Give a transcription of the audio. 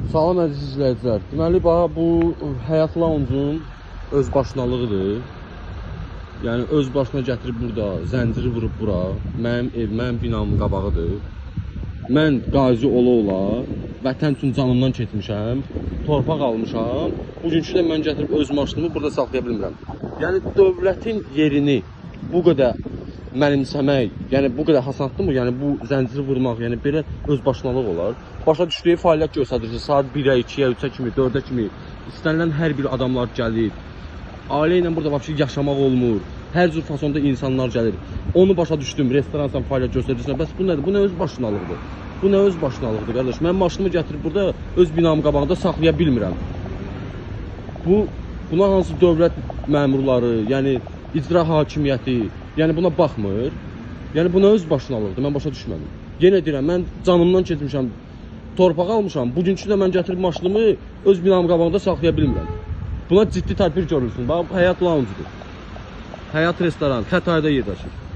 Salam əziz izləyicilər. Deməli, bax, bu Həyat Lounge'un özbaşınalığıdır. Yəni, öz başına gətirib burada, zənciri vurub bura. Mənim ev, mənim binamın qabağıdır. Mən qazi ola-ola, vətən üçün canımdan keçmişəm, torpaq almışam. Bugünkü də mən gətirib öz maşınımı burada saxlaya bilmirəm. Yəni, dövlətin yerini bu qədər mənimsəmək, yəni bu qədər hasanlıqdır mı? Yəni bu zənciri vurmaq, yəni belə özbaşınalıq olar. Başa düşdüyü fəaliyyət göstərir ki, saat 1-ə, 2-yə, 3-ə kimi, 4-ə kimi istənilən hər bir adamlar gəlir. Ailə ilə burada vəbşi yaşamaq olmur. Hər cür fasonda insanlar gəlir. Onu başa düşdüm, restoransan fəaliyyət göstərirsən. Bəs bu nədir? Bu nə özbaşınalıqdır? Bu nə özbaşınalıqdır, qardaş? Mən maşınımı gətirib burada öz binamın qabağında saxlaya bilmirəm. Buna hansı dövlət məmurları, yəni icra hakimiyyəti, yəni buna baxmır. Yəni buna özbaşınalıqdır. Mən başa düşmədim. Yenə deyirəm, mən canımdan keçmişəm, torpaq almışam. Bugünkü də mən gətirib maşınımı öz binamın qabağında saxlaya bilmirəm. Buna ciddi tədbir görülsün. Bax, Həyat Lounge'dur. Həyat restoran, Xətayda yerləşir.